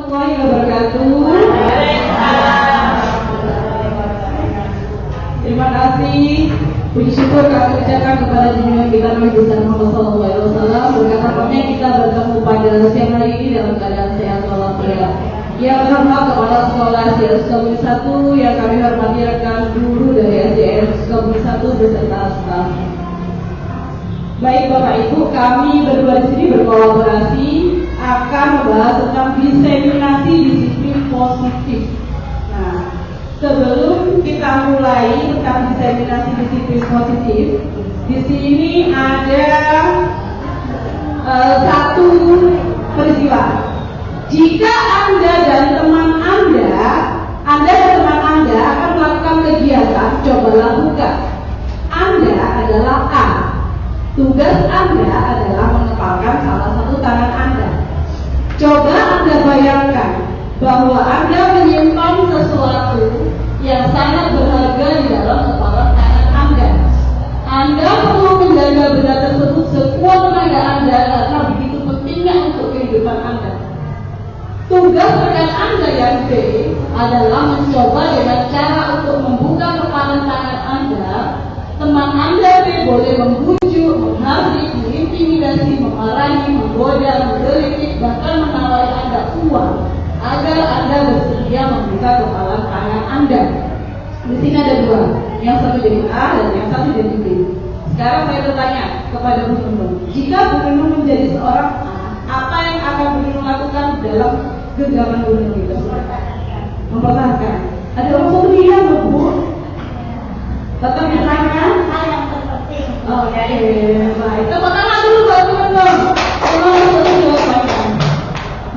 warahmatullahi wabarakatuh. Terima kasih. Puji syukur kami ucapkan kepada junjungan kita Nabi besar Muhammad SAW. Berkat rahmatnya kita bertemu pada siang hari ini dalam keadaan sehat walafiat. Yang berhormat kepada sekolah SDN Sukabumi 1 yang kami hormati rekan guru dari SDN Sukabumi 1 beserta staf. Baik Bapak Ibu, kami berdua di sini berkolaborasi akan membahas tentang diseminasi disiplin positif. Nah, sebelum kita mulai tentang diseminasi disiplin positif, di sini ada satu peristiwa. Jika Anda dan teman Anda akan melakukan kegiatan, coba lakukan. Anda adalah A. Tugas Anda adalah mengepalkan salah satu tangan Anda. Coba Anda bayangkan bahwa Anda menyimpan sesuatu yang sangat berharga di dalam kepalan tangan Anda. Anda perlu menjaga benda tersebut sekuat tenaga Anda karena begitu pentingnya untuk kehidupan Anda. Tugas rekan Anda yang B adalah mencoba dengan cara untuk membuka kepalan tangan Anda. Teman Anda B boleh membujuk, menghardik, mengintimidasi, memarahi, menggoda, menggelitik, bahkan menawari Anda uang agar Anda bersedia membuka kepalan tangan Anda. Di sini ada dua, yang satu jadi A dan yang satu jadi B. Sekarang saya bertanya kepada Bu Nunung, jika Bu Nunung menjadi seorang A, apa yang akan Bu Nunung lakukan dalam genggaman Bu Nunung itu? Mempertahankan. Ada orang seperti Bu? Tetap ditanyakan. Oke, baik. Tepuk tangan dulu buat Bu Nunung.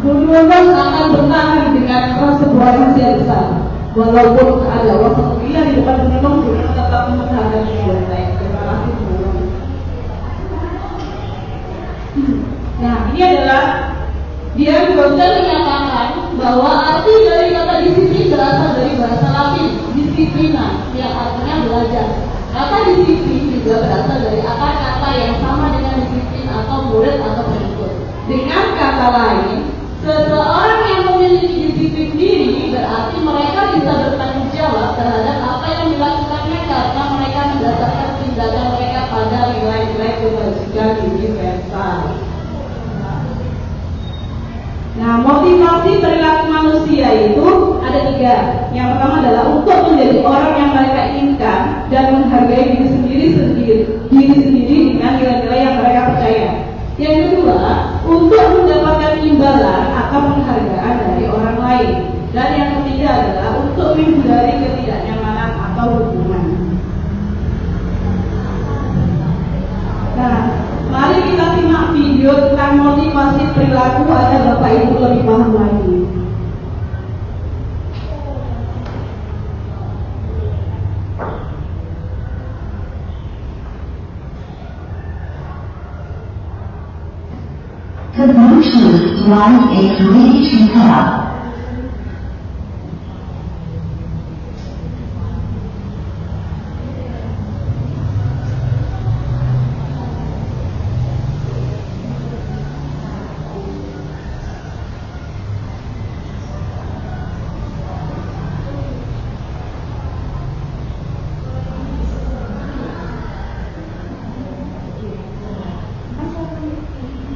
Bu Nunung akan bertahan dengan sebuah rahasia besar. Walaupun ada orang seperti di depan Bu Nunung, Bu Nunung tetap mempertahankan sebuah saya. Terima kasih Bu Nunung. Nah, ini adalah dia juga menyatakan bahwa arti dari kata disiplin berasal dari bahasa Latin disiplina, yang artinya belajar. Kata disiplin juga berasal dari kata yang sama dengan disiplin atau murid atau pengikut. Dengan kata lain, seseorang yang memiliki disiplin diri berarti mereka bisa bertanggung jawab terhadap apa yang dilakukannya karena mereka mendasarkan tindakan mereka pada nilai-nilai kebajikan universal. Nah, motivasi perilaku manusia itu ada tiga. Yang pertama adalah untuk menjadi orang yang mereka inginkan dan menghargai diri sendiri dengan nilai-nilai yang mereka percaya. Yang kedua, untuk mendapatkan imbalan atau penghargaan dari orang lain. Dan yang ketiga adalah untuk menghindari ketidaknyamanan atau hubungan. Nah, mari kita simak video tentang motivasi perilaku agar Bapak Ibu lebih paham lagi. The Bluetooth device is ready to pair.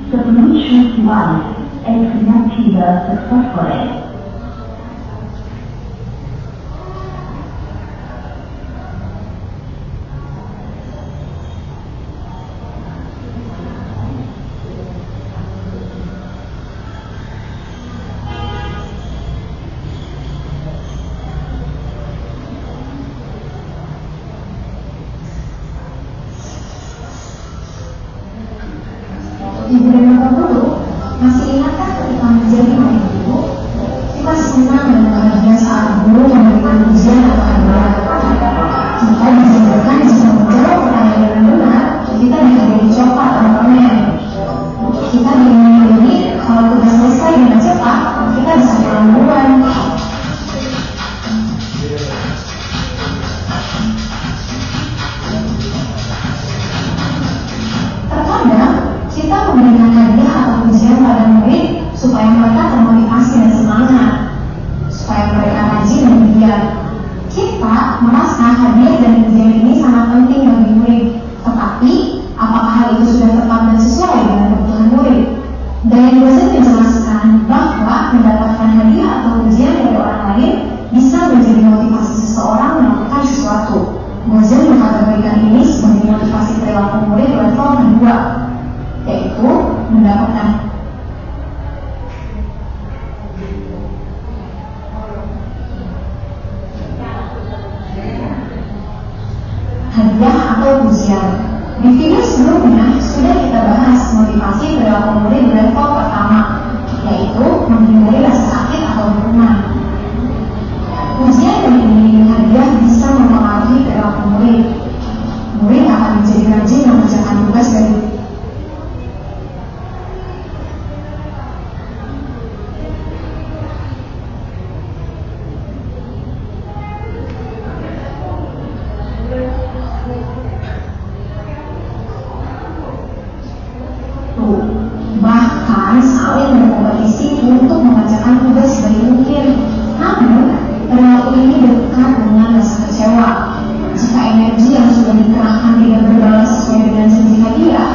The Bluetooth device is connected successfully. Ibu dan Bapak Guru, masih ingatkah ketika menjadi anak ibu, kita senang dan bahagia saat guru memberikan ujian atau hadiah. Kita disebutkan jika menjawab pertanyaan dengan benar, kita diberi coklat atau permen. Kita diiming-imingi kalau tugas selesai dengan cepat, kita bisa pulang duluan. Terkadang kita memberikan hadiah atau ujian pada murid supaya mereka termotivasi dan semangat hadiah dan ujian ini sangat penting bagi murid. Tetapi, apakah hal itu sudah tepat dan sesuai dengan kebutuhan murid? Dari dosen menjelaskan bahwa mendapatkan hadiah atau ujian dari orang lain bisa menjadi motivasi seseorang melakukan sesuatu. Dosen mengkategorikan ini sebagai motivasi perilaku murid level kedua, yaitu mendapatkan hadiah atau ujian. Di video sebelumnya sudah kita bahas motivasi perilaku murid level pertama, yaitu menghindari rasa sakit atau hukuman. Ujian dan iming-iming hadiah bisa mempengaruhi perilaku murid. Murid akan menjadi rajin mengerjakan tugas dari bahkan saling berkompetisi untuk mengerjakan tugas sebaik mungkin. Namun, perilaku ini dekat dengan rasa kecewa. Jika energi yang sudah dikerahkan tidak berbalas sesuai dengan janji hadiah,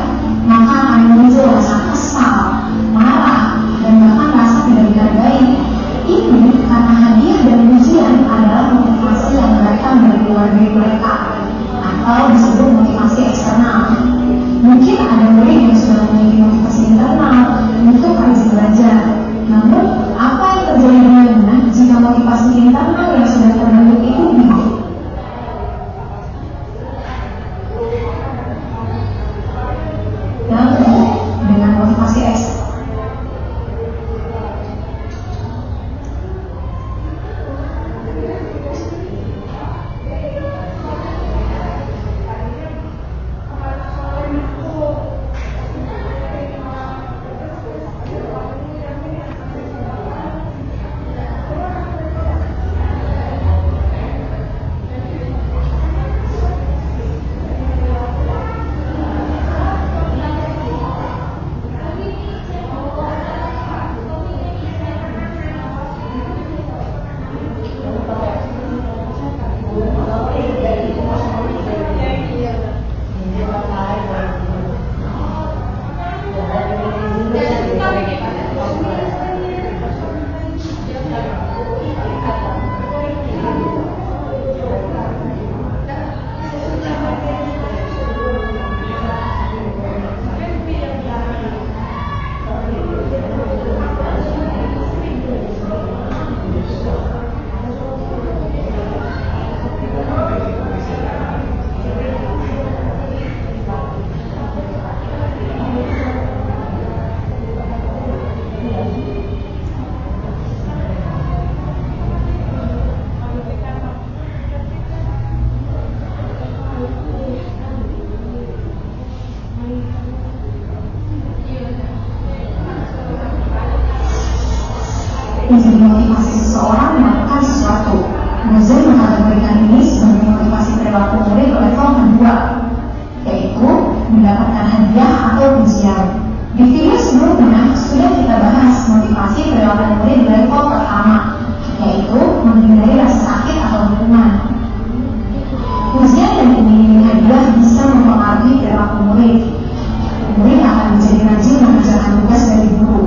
maka akan muncul rasa kesal, marah, dan bahkan rasa tidak dihargai. Ini karena hadiah dan ujian adalah motivasi yang datang dari luar diri mereka, atau disebut motivasi eksternal. Mungkin ada murid yang sudah memiliki motivasi internal untuk rajin belajar. Namun, apa yang terjadi dengannya jika motivasi internal yang sudah terbentuk itu hidup? Dan dengan motivasi eksternal. Menjadi motivasi seseorang melakukan sesuatu. Dosen mengkategorikan ini sebagai motivasi perilaku murid level kedua, yaitu mendapatkan hadiah atau ujian. Di video sebelumnya sudah kita bahas motivasi perilaku murid level pertama, yaitu menghindari rasa sakit atau hukuman. Ujian dan iming-iming hadiah bisa mempengaruhi perilaku murid. Murid akan menjadi rajin mengerjakan tugas dari guru,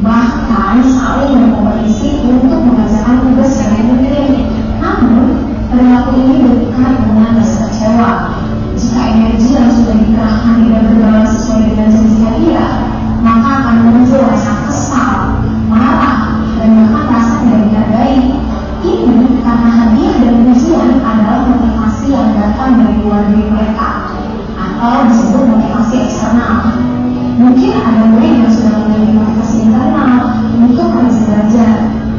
bahkan saling berkompetisi untuk mengerjakan tugas sebaik mungkin. Namun, perilaku ini dekat dengan rasa kecewa. Jika energi yang sudah dikerahkan tidak berbalas sesuai dengan janji hadiah, maka akan muncul rasa kesal, marah, dan bahkan rasa tidak dihargai. Ini karena hadiah dan ujian adalah motivasi yang datang dari luar diri mereka, atau disebut motivasi eksternal. Mungkin ada murid yang sudah memiliki motivasi internal untuk rajin belajar.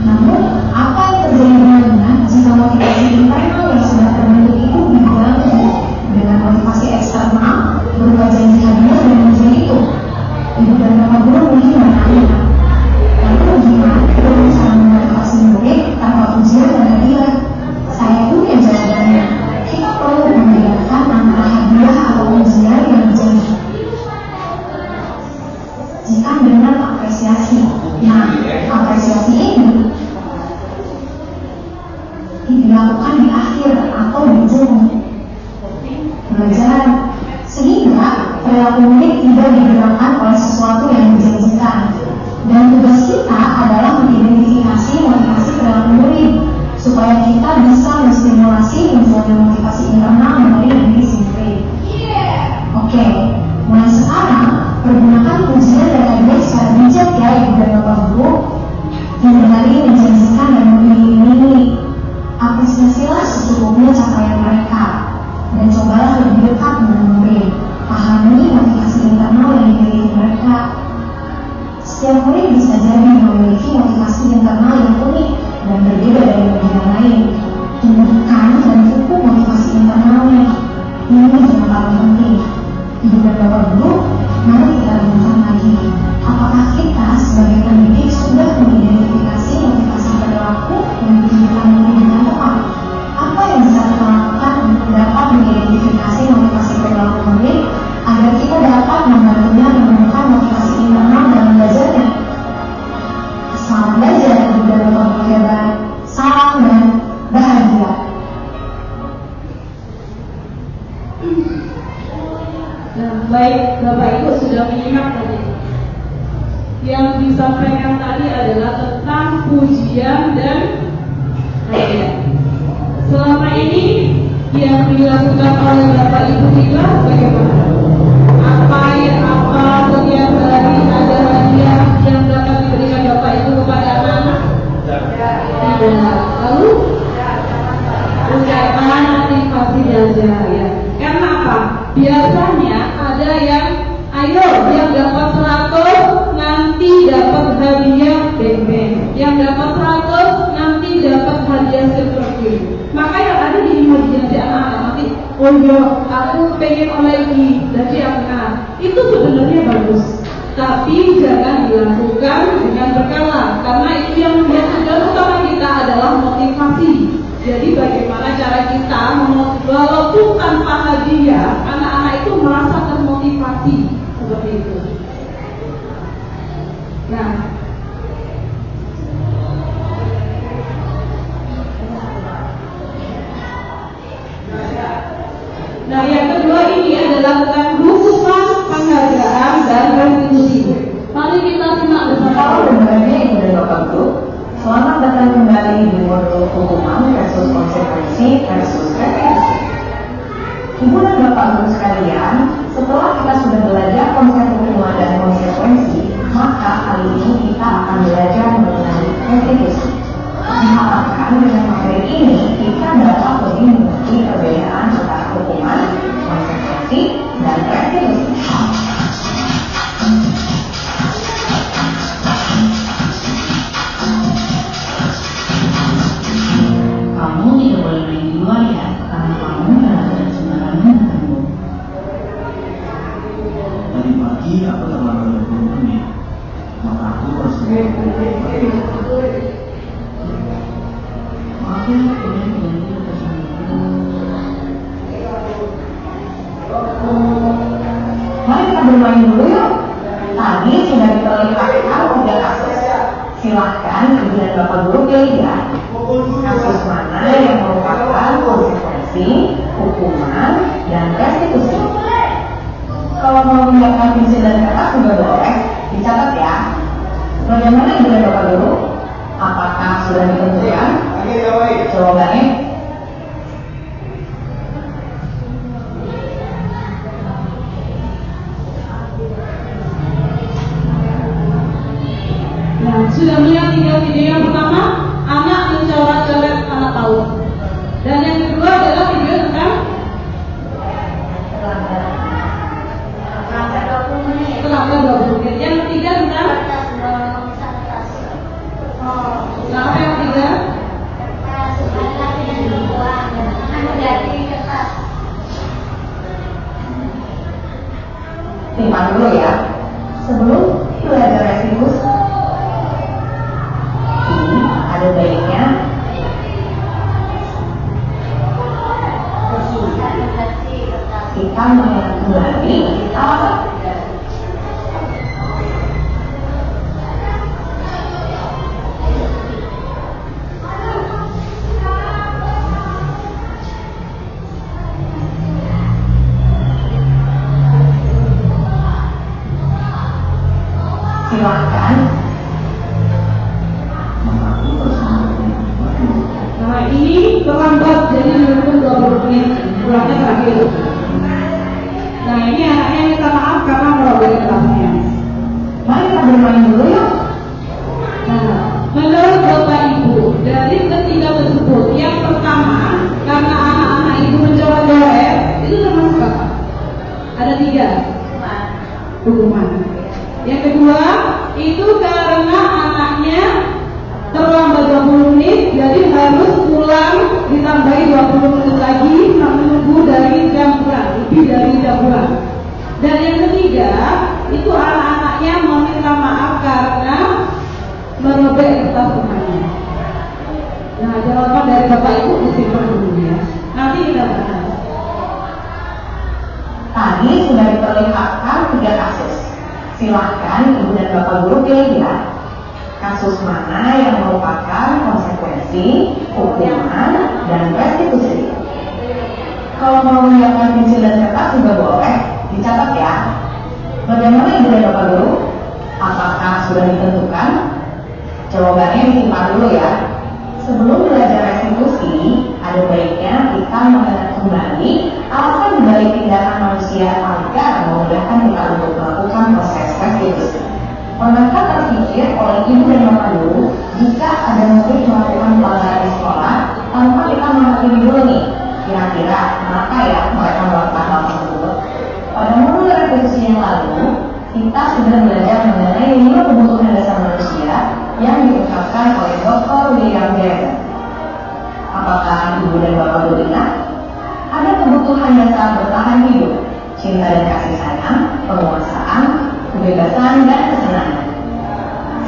Namun, apa yang terjadi dengannya jika motivasi internal yang sudah terbentuk itu diganggu dengan motivasi eksternal berupa janji hadiah dan ujian itu? Ibu dan bapak guru mungkin bertanya, lalu gimana cara memotivasi murid tanpa ujian dan hadiah? Saya punya jawabannya. Kita perlu membedakan antara hadiah atau ujian yang dijanji. dilakukan di akhir atau di ujung pelajaran, sehingga perilaku murid tidak digerakkan oleh sesuatu yang dijanjikan. Dan tugas kita adalah mengidentifikasi motivasi perilaku murid supaya kita bisa menstimulasi munculnya motivasi internal dari diri sendiri. Oke, mulai sekarang pergunakan pujian dan hadiah secara bijak ya Ibu dan Bapak Guru. Hindari menjanjikan dan mengiming-imingi. Apresiasilah secukupnya capaian mereka dan cobalah lebih dekat dengan murid. Pahami motivasi internal yang dimiliki mereka. Setiap murid bisa jadi memiliki motivasi internal yang unik dan berbeda dari murid yang lain. Tumbuhkan dan pupuk motivasi internalnya. Ini yang paling penting. Ibu dan Bapak Guru, mari kita renungkan lagi. Apakah kita sebagai pendidik sudah mengidentifikasi motivasi perilaku yang ditunjukkan murid dengan tepat? Apa yang bisa kita lakukan untuk dapat mengidentifikasi motivasi perilaku murid agar kita dapat membantunya menemukan motivasi internal dalam belajarnya? Selamat belajar Ibu dan Bapak Guru hebat. Salam dan bahagia. Nah, baik, Bapak Ibu sudah menyimak tadi. Yang disampaikan tadi adalah tentang pujian dan hadiah. Selama ini yang dilakukan oleh Bapak Ibu kita bagaimana? Apa setiap hari ada hadiah yang dapat diberikan Bapak Ibu kepada anak-anak? Tidak. Lalu ucapan motivasi belajar ya. Karena apa? Biasanya ada yang ayo yang dapat 100 nanti dapat hadiah beng-beng, yang dapat 100 nanti dapat hadiah seperti. Maka yang ada di imajinasi anak-anak nanti, oh iya aku pengen lagi jadi anak. Itu sebenarnya bagus, tapi jangan dilakukan dengan berkala, karena itu yang menjadi tujuan utama kita adalah motivasi. Jadi bagaimana cara kita walaupun tanpa hadiah, anak-anak itu merasa termotivasi seperti itu. Nah, yang kedua ini adalah tentang hukuman, penghargaan, dan restitusi. Mari kita simak bersama. Halo dengarnya Ibu dan Bapak Guru, selamat datang kembali di modul hukuman versus konsekuensi versus restitusi. Ibu dan Bapak Guru sekalian, setelah kita sudah belajar konsep hukuman dan konsekuensi, maka kali ini kita akan belajar mengenai restitusi. Diharapkan dengan materi ini kita dapat lebih mengerti perbedaan antara hukuman, konsekuensi, dan restitusi. Kamu tidak boleh main di luar ya, karena kamu telah tidak sembarangan bertemu. Tadi pagi aku terlambat 20 menit, maka aku harus Maaf ya, kemudian berhenti bersama. Mari kita bermain dulu yuk. Tadi sudah diperlihatkan 3 kasus. Silahkan Ibu dan Bapak Guru pilih ya. Kasus mana yang merupakan konsekuensi, hukuman, dan restitusi. Kalau mau menyiapkan pensil dan kertas juga boleh, dicatat ya. Bagaimana Ibu dan Bapak Guru? Apakah sudah ditentukan jawabannya? Nah, sudah melihat video yang pertama, anak mencoret-coret anak paut. Dan yang kedua adalah video tentang terlambat 20 menit. Yang ketiga tentang nah, apa yang ketiga? Simpan dulu ya. Sebelum belajar restitusi, ada baiknya kita mengingat kembali terlambat jadi 20 menit pulangnya terakhir. Nah ini anaknya minta maaf karena merobek kelasnya. Mari kita bermain dulu yuk. Nah, menurut Bapak Ibu, dari ketiga tersebut, yang pertama karena anak-anak itu mencoret-coret, itu termasuk apa? Ada 3 hukuman. Yang kedua, itu karena anaknya terlambat 20 menit, jadi harus pulang ditambahi 20 menit lagi menunggu dari jam pulang, lebih dari jam pulang. Dan yang ketiga, itu anak-anaknya meminta maaf karena merobek kertas rumahnya. Nah, jawaban dari Bapak Ibu disimpan dulu ya. Nanti kita bahas. Tadi sudah diperlihatkan 3 kasus. Silahkan Ibu dan Bapak Guru pilih ya. Kasus mana yang merupakan konsekuensi, hukuman, dan restitusi. Kalau mau menyiapkan pensil dan kertas juga boleh, dicatat ya. Bagaimana Ibu dan Bapak Guru? Apakah sudah ditentukan? Jawabannya disimpan dulu ya. Sebelum belajar restitusi, ada baiknya kita mengenal kembali alasan dibalik tindakan manusia agar memudahkan kita untuk melakukan proses restitusi. Pernahkah terpikir oleh Ibu dan Bapak Guru jika ada murid melakukan pelanggaran di sekolah tanpa kita menghakimi dulu nih, kira-kira kenapa ya mereka melakukan hal tersebut? Pada modul restitusi yang lalu, kita sudah belajar mengenai 5 kebutuhan dasar manusia yang diungkapkan oleh Dr. William James. Apakah Ibu dan Bapak Guru ingat? Ada kebutuhan dasar bertahan hidup, cinta dan kasih sayang, penguasaan, kebebasan, dan kesenangan.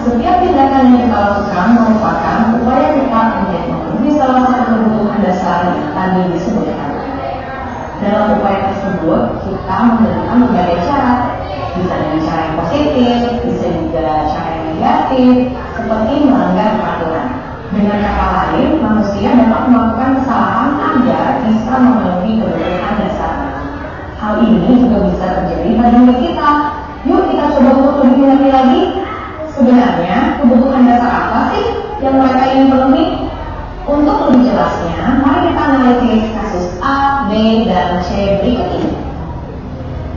Setiap tindakan yang kita lakukan merupakan upaya kita untuk memenuhi salah satu kebutuhan dasar yang tadi disebutkan. Dalam upaya tersebut, kita menggunakan berbagai cara. Bisa dengan cara yang positif, bisa juga cara yang negatif, seperti melanggar peraturan. Dengan kata lain, manusia dapat melakukan kesalahan agar bisa memenuhi kebutuhan dasar. Hal ini juga bisa terjadi pada diri kita. Yuk kita coba untuk lebih mengerti lagi. Sebenarnya kebutuhan dasar apa sih yang mereka ingin penuhi? Untuk lebih jelasnya, mari kita analisis kasus A, B, dan C berikut ini.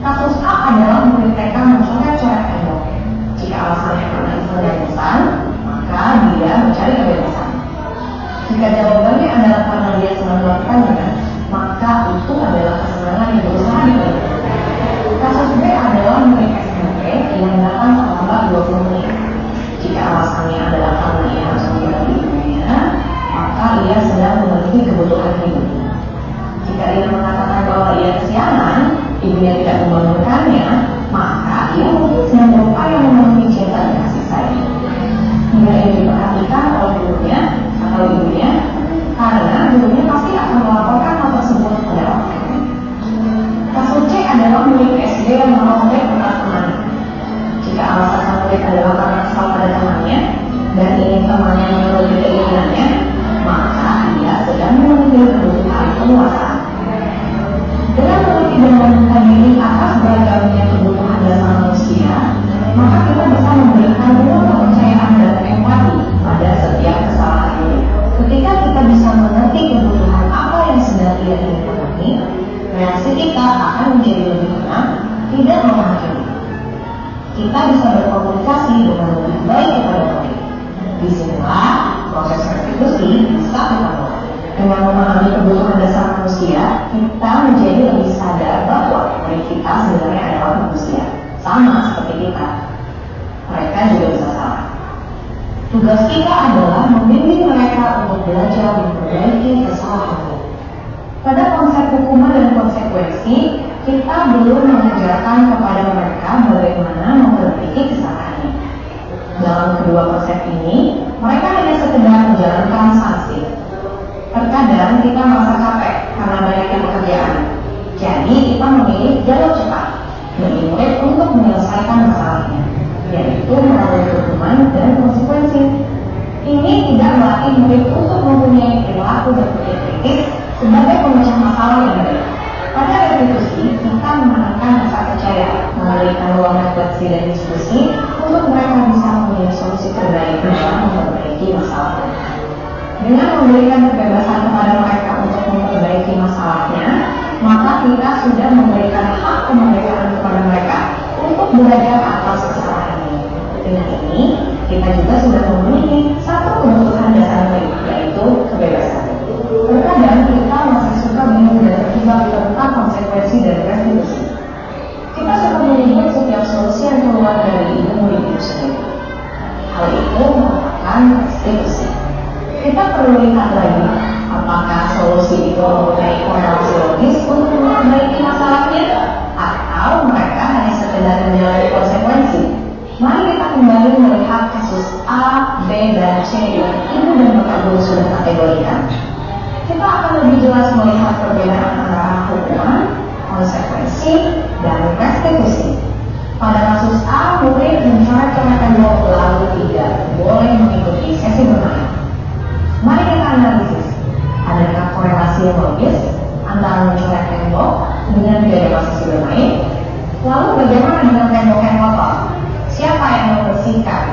Kasus A adalah murid TK mencoret-coret tembok. Jika alasannya karena iseng dan bosan, maka dia mencari kebebasan. Jika jawabannya adalah karena dia senang melakukannya, maka itu adalah kesenangan yang berusaha diberikan. Kasus B adalah murid SMP yang datang terlambat 20 menit. Jika alasannya adalah karena ia harus mengganti ibunya, maka ia sedang memenuhi kebutuhan hidupnya. Jika ia mengatakan bahwa ia kesiangan, ibunya tidak membangunkannya, maka ia mungkin sedang berupaya memenuhi cinta dan kasih sayang. Ia ingin diperhatikan oleh gurunya atau ibunya, karena gurunya pasti akan melaporkan hal tersebut pada waktunya. Kasus C adalah murid SD yang merobek kertas temannya. Jika alasan sang murid adalah karena kesal pada temannya dan ingin temannya memenuhi keinginannya, maka ia sedang memenuhi kebutuhan penguasaan. Dengan mengerti dan membuka diri atas beragamnya kebutuhan dasar manusia, maka kita bisa memberikan ruang kepercayaan dan empati pada setiap kesalahan ini. Ketika kita bisa mengerti kebutuhan apa yang sedang ia ingin penuhi, reaksi kita akan menjadi lebih tenang, tidak menghakimi. Kita bisa berkomunikasi dengan lebih baik kepada murid. Disinilah proses restitusi bisa kita mulai. Dengan memahami kebutuhan dasar manusia, kita menjadi lebih sadar bahwa murid kita sebenarnya adalah manusia, sama seperti kita. Mereka juga bisa salah. Tugas kita adalah membimbing mereka untuk belajar memperbaiki kesalahannya. Pada konsep hukuman dan konsekuensi, kita belum mengajarkan kepada mereka bagaimana memperbaiki kesalahannya. Dalam kedua konsep ini, mereka hanya sekedar menjalankan sanksi. Terkadang kita merasa capek karena banyaknya pekerjaan. Jadi kita memilih jalur cepat bagi murid untuk menyelesaikan masalahnya, yaitu melalui hukuman dan konsekuensi. Ini tidak melatih murid untuk mempunyai perilaku berpikir kritis sebagai pemecah masalah yang baik. Pada restitusi, kita menekankan rasa percaya, memberikan ruang refleksi dan diskusi untuk mereka bisa memilih solusi terbaik dalam memperbaiki masalah mereka. Dengan memberikan kebebasan kepada mereka untuk memperbaiki masalahnya, maka kita sudah memberikan hak kemerdekaan kepada mereka untuk belajar atas kesalahannya. Dengan ini, kita juga sudah memenuhi satu kebutuhan dasar mereka, yaitu kebebasan. Terkadang kita masih suka bingung dan terjebak tentang konsekuensi dari restitusi. Kita suka menyebut setiap solusi yang keluar dari murid itu sendiri. Hal itu merupakan restitusi. Kita perlu lihat lagi, apakah solusi itu mempunyai korelasi logis untuk memperbaiki masalahnya, atau mereka hanya sekedar menjalani konsekuensi. Mari kita kembali melihat kasus A, B, dan C yang Ibu dan Bapak Guru sudah kategorikan. Kita akan lebih jelas melihat perbedaan antara hukuman, konsekuensi, dan restitusi. Pada kasus A, murid mencoret-coretkan tembok lalu tidak boleh mengikuti sesi bermain. Mari kita analisis, adakah korelasi yang logis antara mencoret tembok dengan biaya sesi bermain? Lalu bagaimana dengan tembok yang kotor? Siapa yang membersihkan?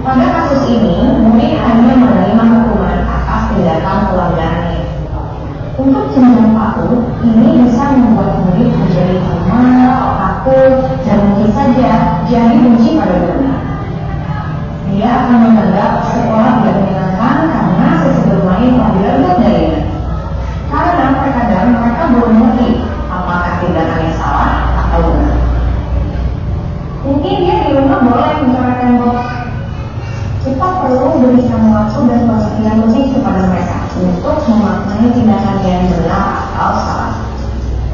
Pada kasus ini, murid hanya menerima hukuman atas tindakan pelanggarannya. Untuk jenjang PAUD, ini bisa membuat murid menjadi marah, takut, dan mungkin saja jadi benci pada gurunya. Dia akan menganggap sekolah tidak menyenangkan karena sesi bermain telah direbut darinya. Karena terkadang mereka belum mengerti apakah tindakannya salah atau benar. Mungkin dia di rumah boleh mencoret tembok. Kita perlu berikan waktu dan pengertian lebih kepada mereka untuk memaknai tindakan yang benar atau salah.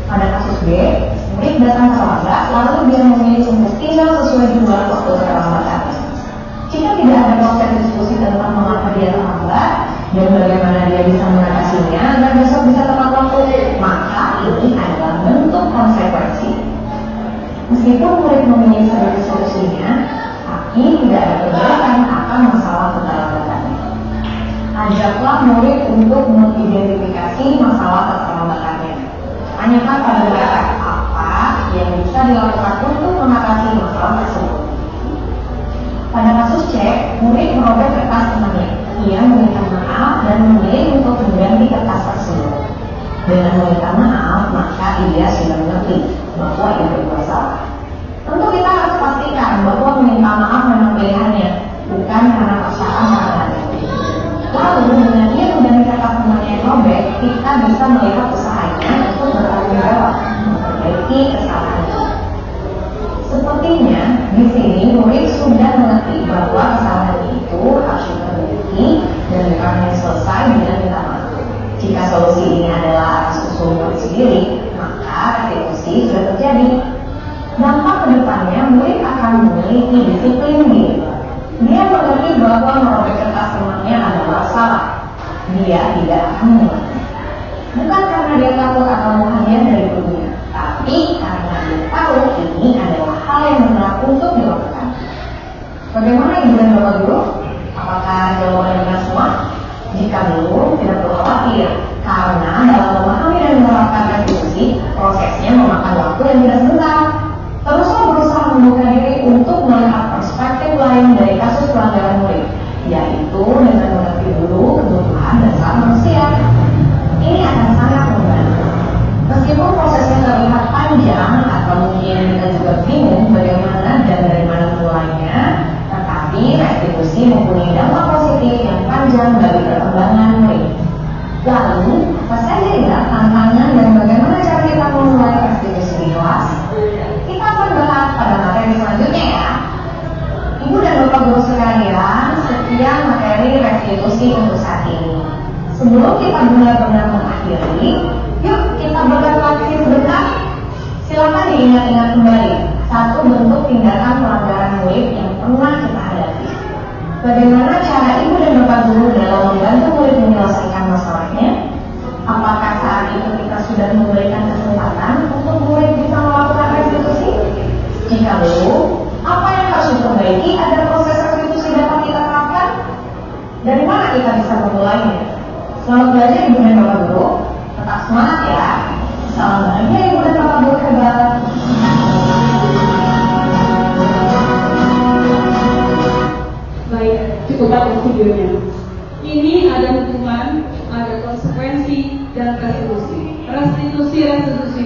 Pada kasus B, murid datang terlambat lalu dia memilih untuk tinggal sesuai jumlah waktu keterlambatannya. Jika tidak ada proses diskusi tentang mengapa dia terlambat dan bagaimana dia bisa mengatasinya agar besok bisa tepat waktu, maka ini adalah bentuk konsekuensi. Meskipun murid memilih solusinya, tapi tidak ada perbedaan akan masalah keterlambatannya. Ajaklah murid untuk mengidentifikasi masalah keterlambatannya. Tanyakan pada mereka apa yang bisa dilakukan untuk mengatasi masalah tersebut. Pada kasus C, murid merobek kertas temannya. Ia meminta maaf dan memilih untuk mengganti kertas tersebut. Dengan meminta maaf, maka ia sudah mengerti bahwa ia berbuat salah. Tentu kita harus pastikan bahwa meminta maaf memang pilihannya, bukan karena paksaan keadaan. Lalu dengan dia mengganti kertas temannya yang robek, kita bisa melihat usahanya untuk bertanggung jawab memperbaiki kesalahannya. Sepertinya di sini murid sudah mengerti bahwa kesalahan itu harus diperbaiki dan bukan selesai dengan minta maaf. Jika solusi ini adalah atas usul murid sendiri, maka restitusi sudah terjadi. Dampak kedepannya murid akan memiliki disiplin diri. Dia mengerti bahwa merobek kertas temannya adalah salah. Dia tidak akan mengulangi. Bukan karena dia takut atau menghadiah dari gurunya, tapi karena dia tahu ini adalah hal yang benar untuk dilakukan. Bagaimana Ibu dan Bapak Guru? Apakah jawabannya benar semua? Jika belum, tidak perlu khawatir, karena dalam memahami dan menerapkan restitusi, prosesnya memakan waktu yang tidak sebentar. Teruslah berusaha membuka diri untuk melihat perspektif lain dari kasus pelanggaran murid, yaitu dengan mengerti dulu kebutuhan dasar manusia. Ini akan sangat membantu. Meskipun prosesnya terlihat panjang atau mungkin kita juga bingung bagaimana dan dari mana mulainya, tetapi restitusi mempunyai dampak positif yang panjang bagi perkembangan murid. Lalu, apa saja ya tantangan dan bagaimana cara kita memulai restitusi di kelas? Kita akan bahas pada materi selanjutnya ya. Ibu dan Bapak Guru sekalian, sekian materi restitusi untuk saat ini. Sebelum kita benar-benar mengakhiri, yuk kita berrefleksi sebentar. Silakan diingat-ingat kembali satu bentuk tindakan pelanggaran murid yang pernah kita hadapi. Bagaimana cara Ibu dan Bapak Guru dalam membantu murid menyelesaikan masalahnya? Apakah saat itu kita sudah memberikan kesempatan untuk murid bisa melakukan restitusi? Jika belum, apa yang harus diperbaiki agar proses restitusi dapat kita terapkan? Dari mana kita bisa memulainya? Selamat belajar Ibu dan Bapak Guru. Tetap semangat ya. Salam bahagia Ibu dan Bapak Guru hebat. Baik, cukup videonya. Ini ada hukuman, ada konsekuensi, dan restitusi. Restitusi.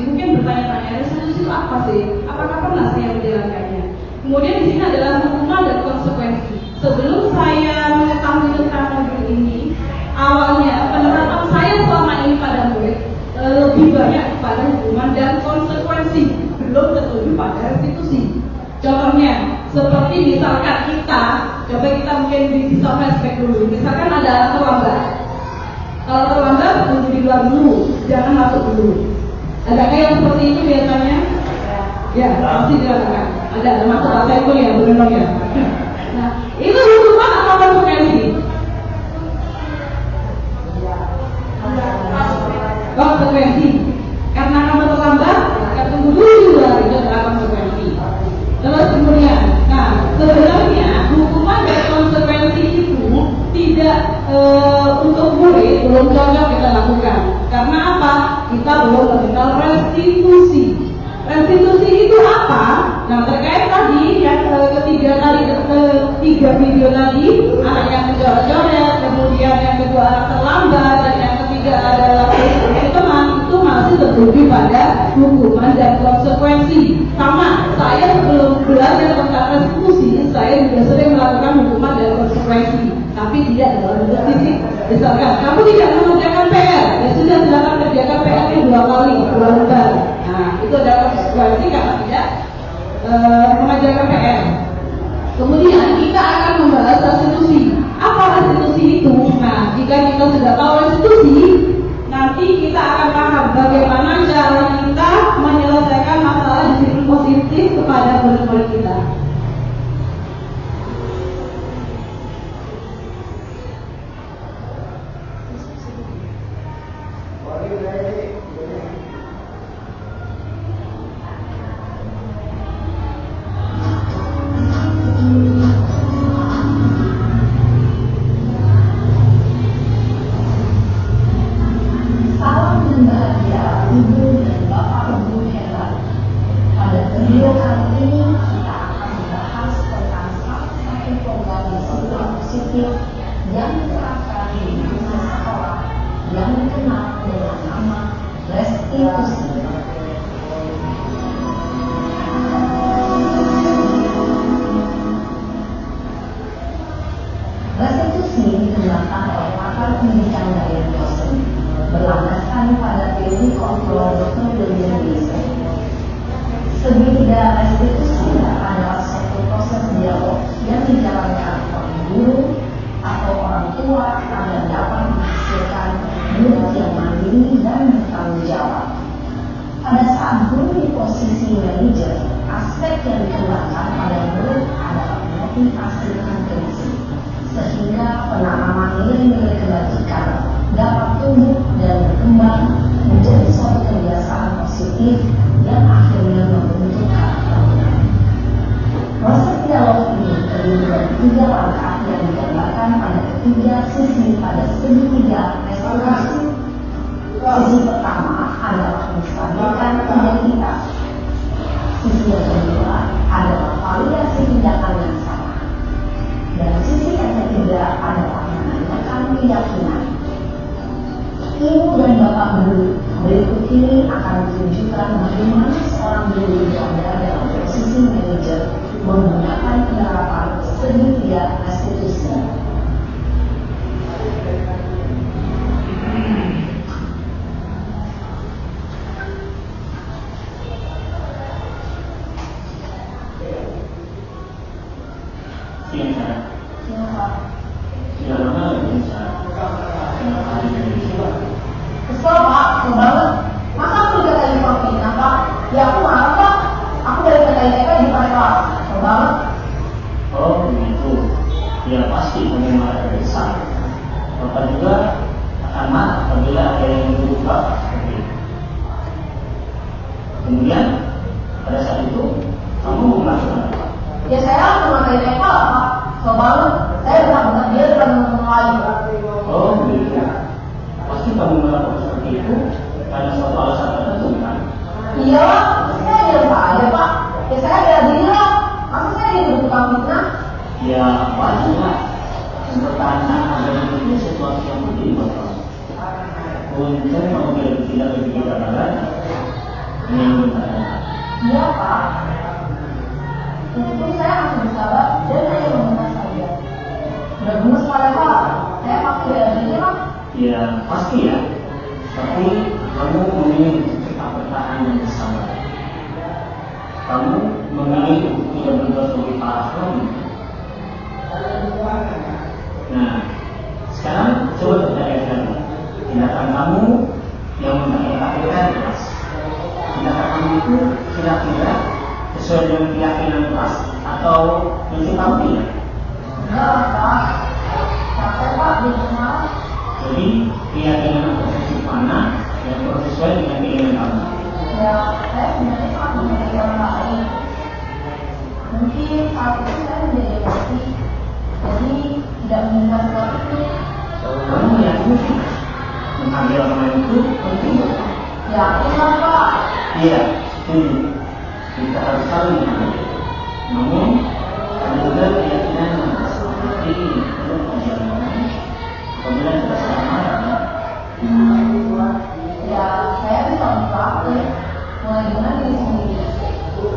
Mungkin bertanya-tanya, restitusi itu apa sih? Apakah pernah saya menjalankannya? Kemudian di sini adalah hukuman dan konsekuensi. Sebelum saya mengetahui tentang modul ini, awalnya penerapan saya selama ini pada murid lebih banyak pada hukuman dan konsekuensi, belum tertuju pada restitusi. Contohnya, seperti misalkan coba kita mungkin bisa flashback dulu. Misalkan ada terlambat. Kalau terlambat, tunggu di luar dulu, jangan masuk dulu. Adakah yang seperti itu biasanya? Ya, pasti dilakukan. Ada masuk bahasa itu ya, benar ya. Nah, itu hukuman atau konsekuensi? Konsekuensi. Karena kamu terlambat, akan tunggu dulu di luar, itu adalah konsekuensi. Terus kemudian, sebenarnya hukuman dan konsekuensi itu tidak untuk murid belum cocok kita lakukan. Karena apa? Kita belum mengenal restitusi. Restitusi itu apa? Nah, terkait tadi yang ketiga video tadi, anak yang mencoret-coret, kemudian yang kedua anak terlambat, dan yang ketiga adalah teman, itu masih tertuju pada hukuman dan konsekuensi. Sama, saya sebelum belajar tentang restitusi, saya juga sering melakukan hukuman dan konsekuensi, tapi tidak dalam bentuk fisik. Misalkan, kamu tidak mengerjakan PR, ya sudah silakan kerjakan PR-nya 2 kali, 2 lembar. Nah, itu adalah konsekuensi karena tidak mengerjakan PR. Kemudian kita akan membahas restitusi. Apa restitusi itu? Nah, jika kita sudah tahu restitusi, nanti kita akan paham bagaimana cara kita menyelesaikan masalah disiplin positif kepada murid-murid kita. Ya, wajar. Pertahanan agama itu untuk mobil tidak begitu barat yang bertanya. Iya Pak, tentu saya harus bersabar dan hanya meminta saja. Udah gemes pada Pak, saya pasti ada di Pak. Ya pasti ya, tapi kamu memilih untuk tetap bertahan dan bersabar. Kamu memilih untuk tidak berbuat lebih parah lagi. Nah, sekarang coba kita lihat tindakan kamu yang mengakibatkan keras. Tindakan kamu itu kira-kira sesuai dengan keyakinan keras atau prinsip kamu tidak? Enggak Pak, capek Pak di rumah. Jadi keyakinan atau prinsip mana yang sesuai dengan keinginan kamu? Ya, saya sebenarnya sangat memiliki orang lain. Mungkin saat itu saya menjadi emosi, jadi tidak mengingat seperti itu. Kamu yakin sih menghargai orang lain itu penting buat kamu? Yakin lah Pak. Iya, setuju. Kita harus saling menghargai. Namun, ada juga keyakinan yang seperti dalam perjalanan apabila kita salah marah. Ya, saya bisa mempraktik mulai dengan diri sendiri.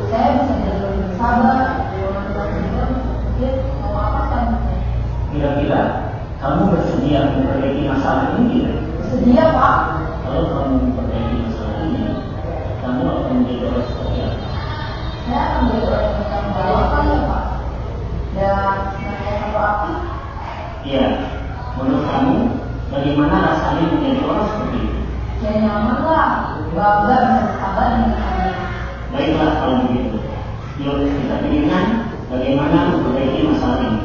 Saya bisa jadi lebih sabar, mungkin mau apa selanjutnya. Kira-kira kamu bersedia memperbaiki masalah ini tidak? Bersedia Pak. Kalau kamu memperbaiki masalah ini, kamu akan menjadi orang seperti apa? Saya akan menjadi orang yang bertanggung jawab ya Pak. Dan menjadi api. Iya, menurut kamu bagaimana rasanya menjadi orang seperti itu? Ya nyaman lah, bangga bisa bersabar dengan kami. Baiklah kalau begitu. Yuk kita pikirkan bagaimana memperbaiki masalah ini.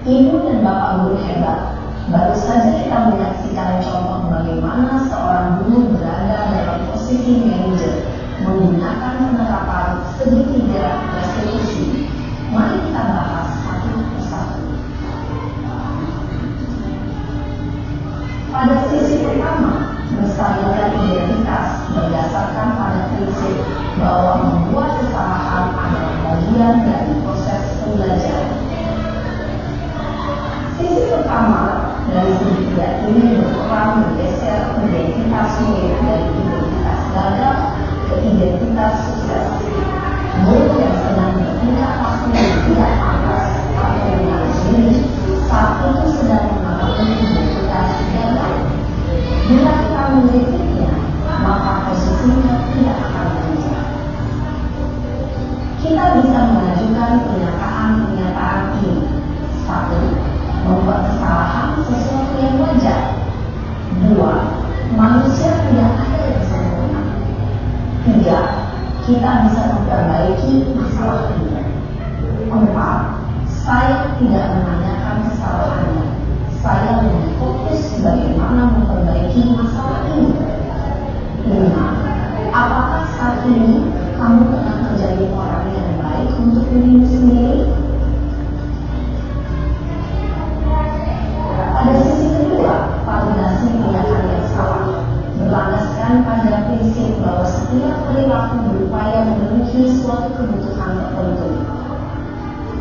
Ibu dan Bapak guru hebat. Baru saja kita menyaksikan contoh bagaimana seorang guru berada dalam posisi manajer menggunakan penerapan segitiga restitusi. Mari kita bahas satu persatu. Pada sisi pertama, menstabilkan identitas berdasarkan pada prinsip bahwa membuat kesalahan adalah bagian dari proses pembelajaran. Sisi pertama dari segitiga ini berperan bergeser identitas murid dari identitas gagal ke identitas sukses. Murid yang sedang bertingkah laku tidak pantas atau mengaku diri saat itu sedang mengalami identitas gagal. Bila kita mengkritiknya, maka posisinya tidak akan berubah. Kita bisa mengajukan pernyataan ini. 1. Membuat kesalahan sesuatu yang wajar. 2. Manusia tidak ada yang sempurna. 3. Kita bisa memperbaiki masalah ini. 4. Saya tidak menanyakan kesalahannya. Saya lebih fokus bagaimana memperbaiki masalah ini. 5. Apakah saat ini kamu tengah menjadi orang yang baik untuk dirimu sendiri? Pada sisi kedua, validasi tindakan yang salah berlandaskan pada prinsip bahwa setiap perilaku berupaya memenuhi suatu kebutuhan tertentu.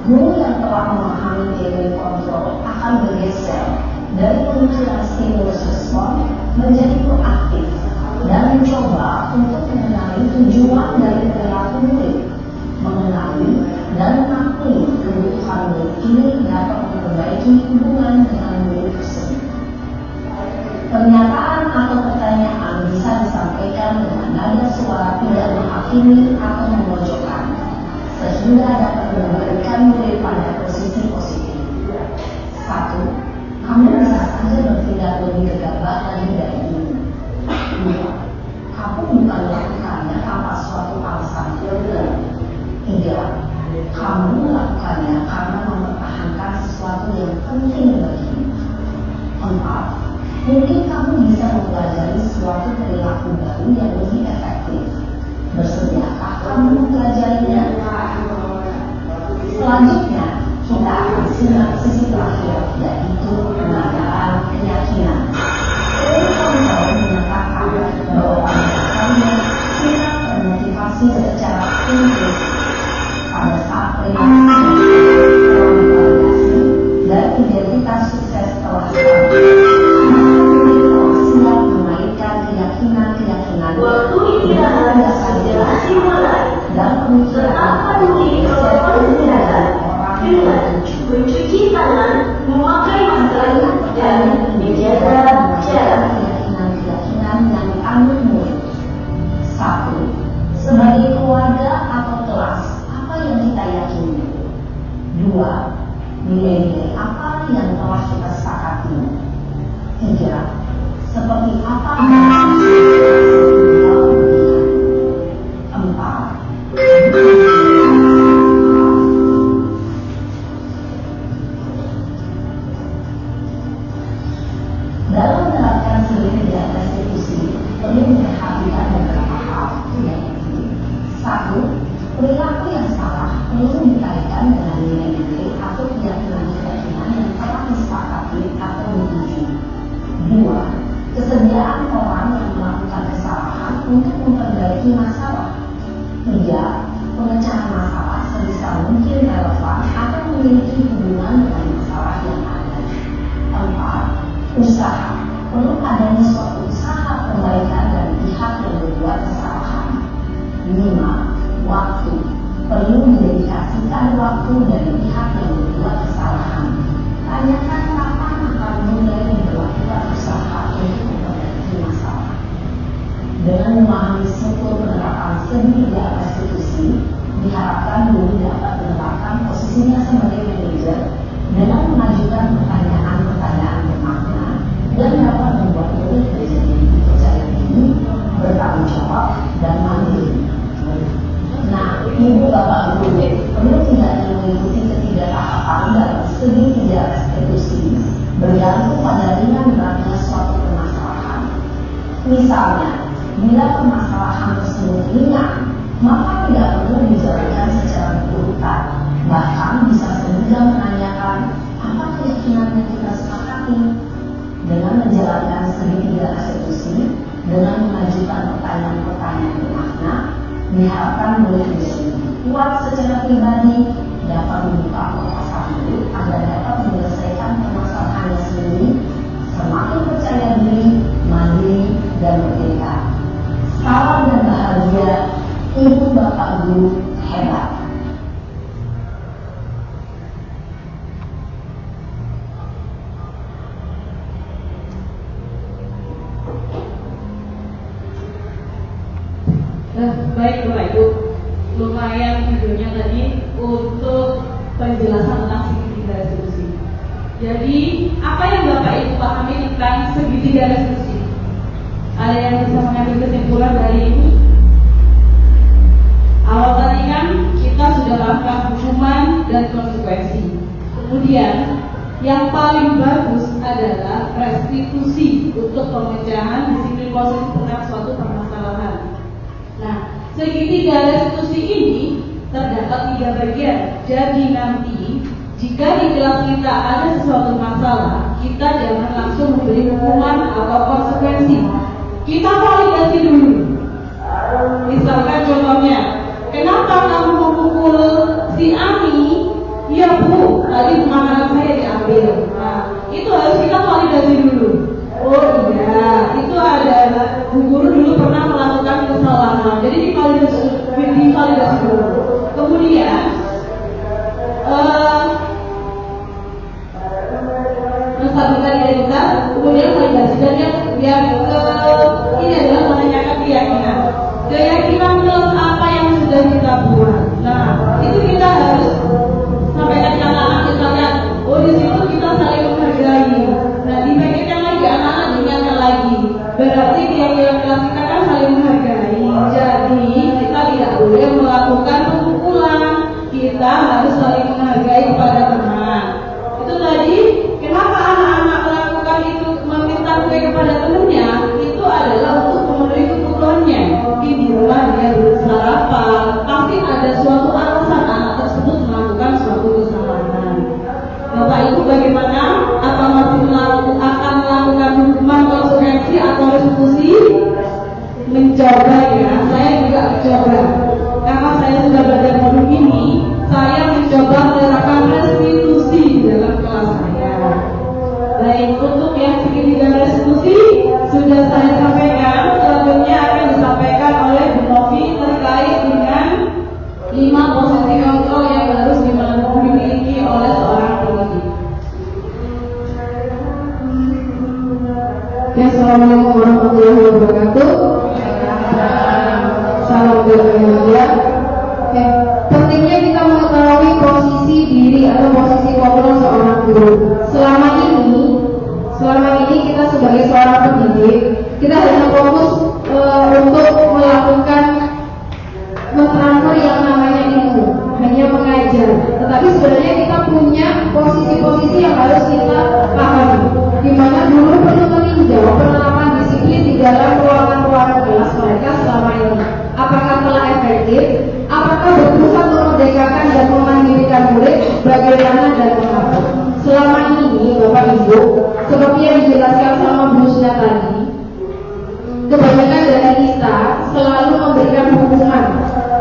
Guru yang telah memahami teori kontrol akan bergeser dari pemikiran stimulus respon menjadi proaktif dan mencoba untuk mengenali tujuan dari perilaku murid, mengenali dan mengakui kebutuhan murid ini dapat memperbaiki hubungan dengan murid tersebut. Pernyataan atau pertanyaan bisa disampaikan dengan nada suara tidak menghakimi atau memojokkan, sehingga dapat memberikan murid pada posisi positif. 1. Kamu bisa saja bertindak lebih gegabah lagi dari ini. 2. Kamu bukan melakukannya tanpa suatu alasan filter. 3. Kamu melakukannya karena mempertahankan sesuatu yang penting bagimu. 4. Mungkin kamu bisa mempelajari suatu perilaku baru yang lebih efektif. Bersediakah kamu mempelajarinya? Selanjutnya, kita akan simak sisi terakhir, yaitu pengadaan keyakinan. Teori kontrol menyatakan bahwa pada dasarnya kita termotivasi secara prinsip pada saat perilaku Kedua, nilai-nilai apa yang telah kita sepakati. Tiga, seperti apa yang empat, dalam menerapkan segitiga restitusi perlu memperhatikan beberapa hal, yaitu satu, perilaku yang salah perlu dikaitkan dengan nilai-nilai atau keyakinan-keyakinan yang telah disepakati atau diuji. Dua, kesediaan orang yang melakukan kesalahan untuk memperbaiki masalah. Tiga, pemecahan masalah sebisa mungkin relevan atau memiliki hubungan dengan masalah yang ada. Empat, usaha. Perlu adanya suatu usaha perbaikan dari pihak yang berbuat kesalahan. Lima, waktu. Perlu didedikasikan waktu dari pihak yang berbuat kesalahan. Tanyakan kapan akan mulai diberlakukan usaha untuk memperbaiki masalah. Dengan memahami struktur penerapan segitiga restitusi, diharapkan guru dapat menetapkan posisinya sebagai manajer dengan mengajukan pertanyaan-pertanyaan bermakna dan dapat membuat murid menjadi percaya diri, bertanggung jawab, dan mandiri. Nah, ibu bapak guru perlu tidak mengikuti ketiga tahapan dalam segitiga restitusi bergantung pada ringan beratnya suatu permasalahan. Misalnya, bila permasalahan tersebut ringan, maka tidak perlu dijalankan secara berurutan. Bahkan bisa segera menanyakan apa keyakinan yang kita sepakati. Dengan menjalankan segitiga restitusi, dengan mengajukan pertanyaan-pertanyaan bermakna, diharapkan murid menjadi kuat secara pribadi, dapat membuka wawasan diri agar dapat menyelesaikan permasalahannya sendiri, semakin percaya diri, mandiri, dan merdeka. Salam dan bahagia, ibu bapak guru hebat. Baik Bapak Ibu, lumayan videonya tadi untuk penjelasan tentang segitiga restitusi. Jadi apa yang Bapak Ibu pahami tentang segitiga restitusi? Ada yang bisa mengambil kesimpulan dari ini? Awal tadi kan kita sudah bahas hukuman dan konsekuensi. Kemudian yang paling bagus adalah restitusi untuk pemecahan disiplin positif terhadap suatu permasalahan. Nah, segitiga restitusi ini terdapat 3 bagian. Jadi nanti jika di kelas kita ada sesuatu masalah, kita jangan langsung memberi hukuman atau konsekuensi. Kita validasi dulu. Misalkan contohnya, kenapa kamu memukul si Ani? Ya Bu, tadi makanan saya diambil. Nah, itu harus kita validasi dulu. Oh iya, itu adalah guru dulu pernah melakukan kesalahan. Jadi divalidasi dulu. Kemudian menstabilkan identitas, kemudian validasi, dan yang ini adalah menanyakan keyakinan. Keyakinan plus apa yang sudah kita buat. Nah, itu kita harus sampaikan ke anak-anak, kita lihat, oh di situ kita saling menghargai. Nah, di bagian yang lagi anak-anak diingatkan lagi. Berarti keyakinan kelas kita kan saling menghargai. Jadi kita tidak boleh melakukan pemukulan. Kita harus saling menghargai kepada teman. Itu tadi, kenapa anak-anak melakukan itu, meminta kue kepada temannya? Itu adalah untuk memenuhi kebutuhannya. Mungkin di rumah dia belum sarapan, pasti ada suatu alasan anak tersebut melakukan suatu kesalahan. Bapak Ibu bagaimana? Apa masih akan melakukan hukuman, konsekuensi atau restitusi? Mencoba ya, saya juga mencoba. Karena saya sudah belajar modul ini, saya mencoba menerapkan restitusi dalam kelas saya. Baik, untuk yang segitiga restitusi sudah saya sampaikan. Selanjutnya akan disampaikan oleh Bu Novi terkait dengan 5 posisi kontrol yang harus dimiliki oleh seorang pendidik. Ya, assalamualaikum warahmatullahi wabarakatuh. Salam berbahagia. Pentingnya kita mengetahui posisi diri atau posisi kontrol seorang guru. Selama ini kita sebagai seorang pendidik, kita hanya fokus untuk melakukan mentransfer yang namanya ilmu, hanya mengajar. Tetapi sebenarnya kita punya posisi-posisi yang harus kita pahami, di mana guru perlu meninjau penerapan disiplin di dalam ruangan-ruangan kelas mereka selama ini. Apakah telah efektif? Apakah berusaha untuk memerdekakan dan memandirikan murid? Bagaimana dan mengapa? Selama ini, Bapak Ibu, seperti yang dijelaskan sama Bu Sina tadi, kebanyakan dari kita selalu memberikan hukuman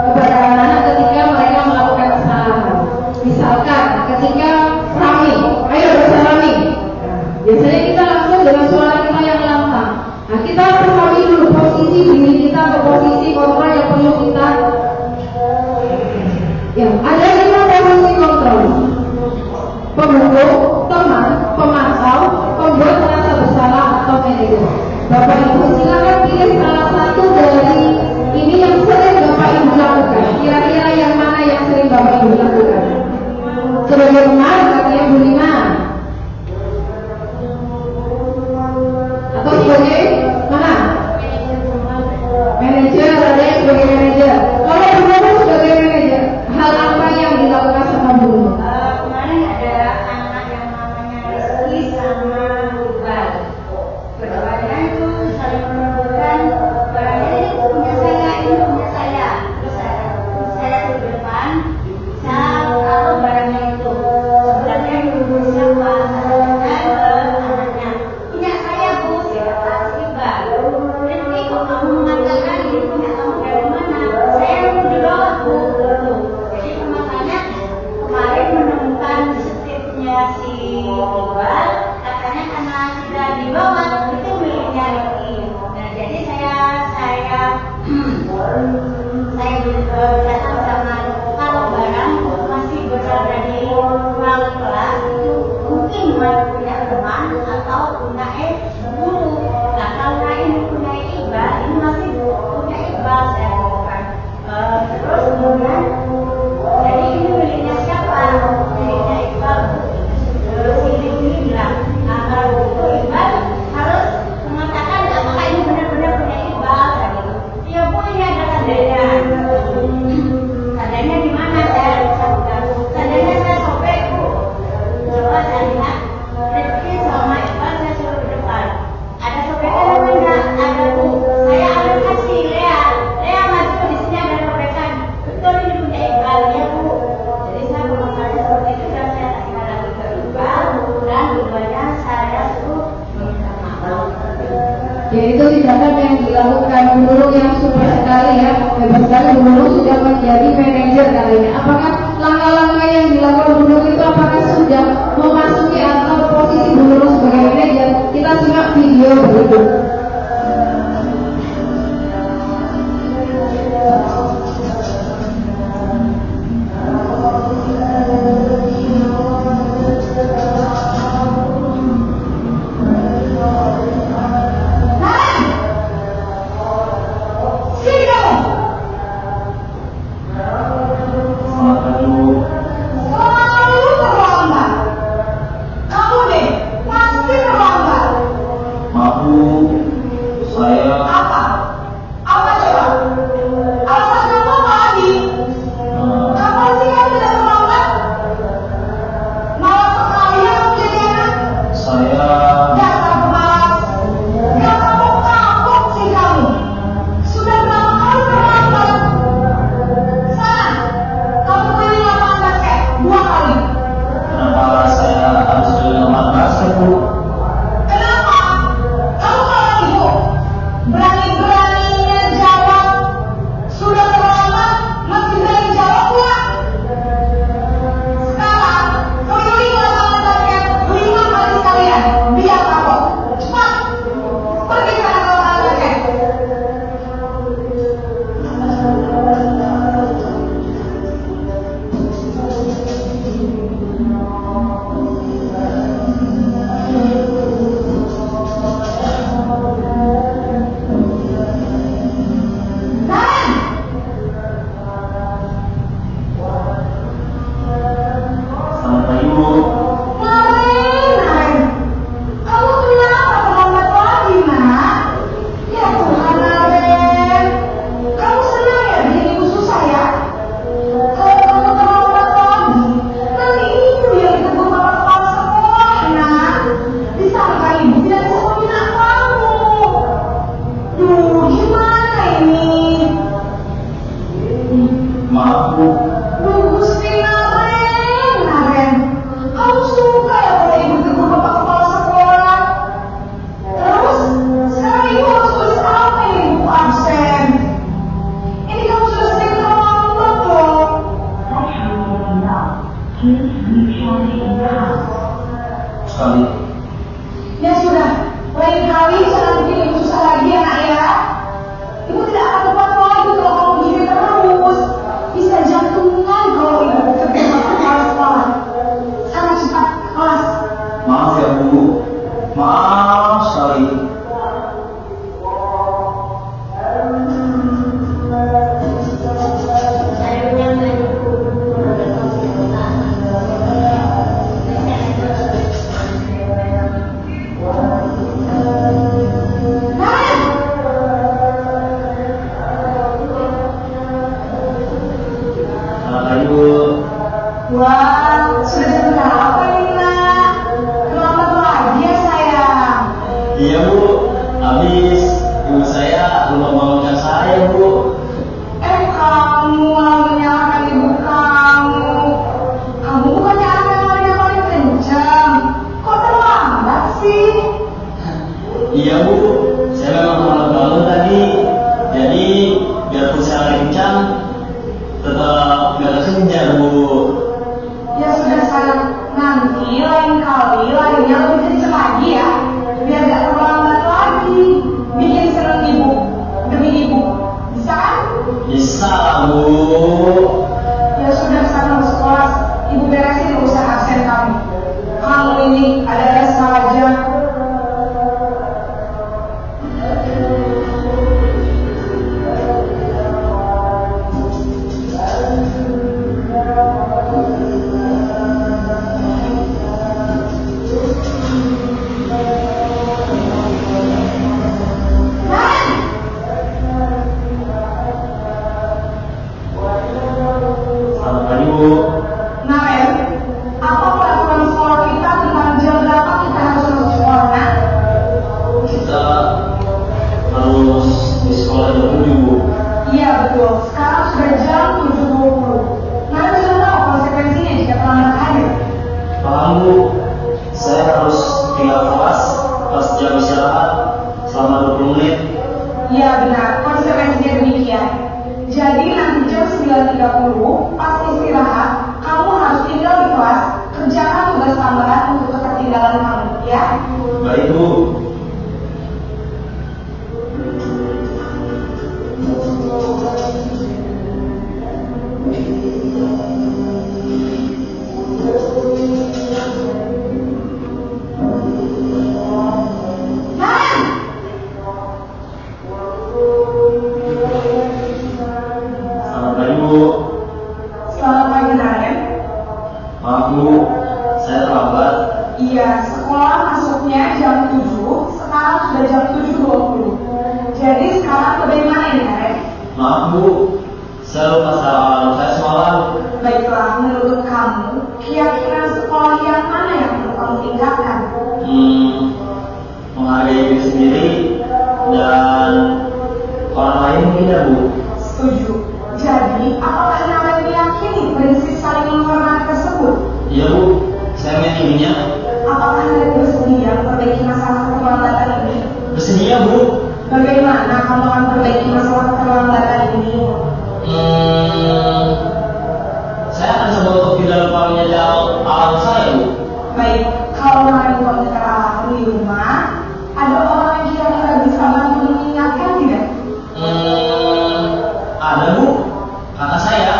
kepada anak-anak ketika mereka melakukan kesalahan. Misalkan ketika rame, ayo bersama-sama. Biasanya kita langsung dengan suara kita yang lantang. Nah, kita pahami dulu posisi diri kita atau posisi kontrol yang perlu kita. Ya, ada 5 posisi kontrol: pemukul, teman, pemantau, pembuat merasa bersalah, atau manajer. Bapak Ibu silakan pilih salah satu dari ini yang sering Bapak Ibu lakukan. Kira-kira yang mana yang sering Bapak Ibu lakukan? Sebagai benar katanya Bu Lina, atau sebagai mana? Manajer, ada yang sebagai manajer. Kalau benar sebagai manajer, hal apa yang dilakukan sama Bu Lina? Kemarin ada anak yang namanya Rizky sama Rubal. Keduanya itu saling menunjukkan barangnya ini punya saya, ini punya saya. Terus saya di depan bisa taruh barangnya itu. Sebenarnya ibu siapa? Anaknya punya saya Bu, siapa sih Mbak? Rizky kok kamu mengatakan ini punya kamu dari mana? Saya di bawah Bu. Jadi makanya kemarin menemukan setipnya si Iqbal, katanya karena sudah di bawah itu miliknya Rizky. Nah jadi saya bilang sama kalau barang masih berada di ruang kelas itu mungkin masih punya teman atau punya guru. Nah kalau ini punya Iqbal, ini masih punya Iqbal, saya katakan. Terus kemudian jadi ini miliknya siapa? Miliknya Iqbal. Si Rizky bilang, nah kalau itu Iqbal harus mengatakan apakah ini benar-benar punya Iqbal. Ya Bu, ini ada tandanya. Tandanya di mana? Saya bilang, tandanya saya sobek Bu. Coba saya lihat, Rizky sama Iqbal saya suruh ke depan. Ada sobekan apa enggak? Ada Bu. Saya ambil kasih Lea maju, di sini ada sobekan. Betul ini punya Iqbal ya Bu. Jadi saya mengucapkan seperti itu dan saya kasih lagi ke Iqbal dan keduanya saya suruh meminta maaf. Yaitu tindakan yang dilakukan guru yang super sekali ya, hebat sekali. Guru sudah menjadi manajer katanya. Apakah langkah-langkah yang dilakukan guru itu apakah sudah memasuki atau posisi guru sebagai manajer? Kita simak video berikut. Selamat pagi Bu. lain hal. Sekali. Ya sudah, lain kali jangan bikin ibu susah lagi ya nak ya. Ibu tidak akan kuat lagi kalau kamu begini terus. Bisa jantungan kalau ibu kerja masuk kelas sekolah. Sana cepat kelas. Maaf ya Bu, maaf sekali. Wah, sudah jam berapa ini nak? Terlambat lagi ya sayang. Iya Bu, habis ibu saya belum membangunkan saya Bu. Kamu malah menyalahkan ibu kamu. Kamu bukannya anak yang paling kencang. Kok terlambat sih? Iya Bu, saya memang terlambat bangun tadi. Jadi biarpun saya lagi kencang, tetap gak kesenja Bu. Ya sudah sayang, nanti lain kali larinya lebih kencang lagi ya. Biar gak terlambat lagi. Bikin seneng ibu, demi ibu. Bisa kan? Bisa lah Bu. Ya sudah sana masuk kelas. Ibu beresin urusan absen kamu. Kamu ini ada saja. Selamat pagi Bu. Nael, apa peraturan sekolah kita tentang jam berapa kita harus masuk sekolah, nak? Kita harus di sekolah jam 7 Bu. Iya betul, sekarang sudah jam 7.20. Nael sudah tahu konsekuensinya jika terlambat hadir. Paham Bu, saya harus tinggal kelas pas jam istirahat selama 20 menit. Iya benar, konsekuensinya demikian. Jadi nanti jam 9.30 pas istirahat, kamu harus tinggal di kelas, kerjakan tugas tambahan untuk ketertinggalan kamu, ya? Baik Bu. Nah, Selamat pagi Bu. selamat pagi Nael. Maaf Bu, saya terlambat. Iya, sekolah masuknya jam 7, sekarang sudah jam 7.20. Jadi sekarang bagaimana ini, Nael? Maaf Bu, saya lupa salam saya semalam. Baiklah, menurut kamu, kira-kira sekolah yang mana yang perlu kamu tingkatkan? Menghargai diri sendiri dan orang lain mungkin ya Bu. Setuju. Jadi, apakah Nael meyakini prinsip saling menghormati tersebut? Iya Bu, saya meyakininya. Apakah Nael bersedia memperbaiki masalah keterlambatan ini? Bersedia Bu. Bagaimana kamu akan perbaiki masalah keterlambatan ini? Saya akan coba untuk tidak lupa menyajal alat saya Bu. Baik, kalau Nael komputer alam di rumah, ada orang yang kira-kira bisa bantu mengingatkan tidak? Ada Bu, kakak saya,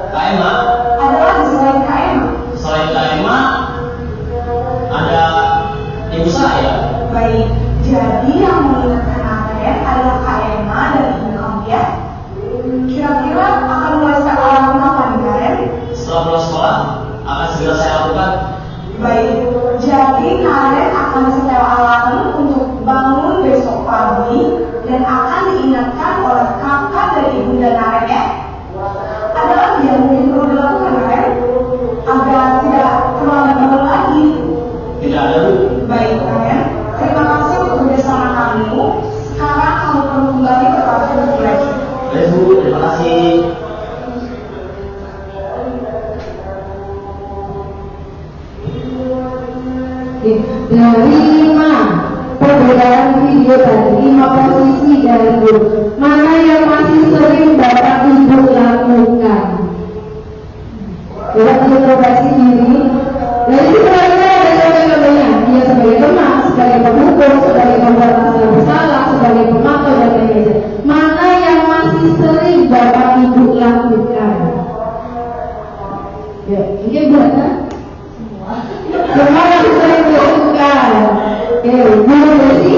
Kak Emma. Ada lagi selain Kak Emma? Selain Kak Emma, ada ibu saya. Baik, jadi yang mengingatkan Nael adalah Kak Emma dan ibu kamu ya? Kira-kira akan mulai start alarm kapan nih Nael? Setelah pulang sekolah, akan segera saya lakukan. Baik, jadi Nael akan setel alarm untuk bangun besok pagi dan akan diingatkan oleh kakak dan ibunda Nael ya. Ada lagi yang mungkin perlu dilakukan Nael agar tidak terlambat bangun lagi. Tidak ada Bu. Baik Nael, terima kasih untuk kerjasama kamu. Sekarang kamu perlu kembali ke kelasmu belajar. Baik Bu, terima kasih. Dari 5 perbedaan video tadi, 5 posisi dari guru, mana yang masih sering Bapak Ibu lakukan? Coba introspeksi diri Guru besi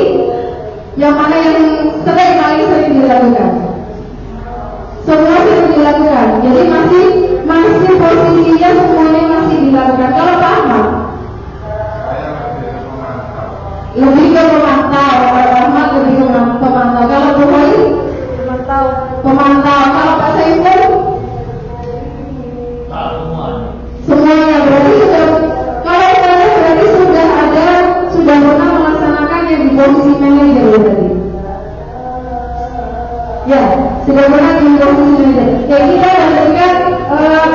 yang mana yang paling sering dilakukan? Semua sering dilakukan. Jadi masih posisinya semuanya masih dilakukan. Kalau Pak Ahmad lebih ke pemantau, Pak Ahmad lebih ke pemantau. Kalau Bu Hoi pemantau. Kalau Pak Saiful semuanya. Berarti kalau saya berarti sudah pernah melaksanakan yang di posisi manajer berarti. Ya, sudah pernah di posisi manajer. Ya, kita lanjutkan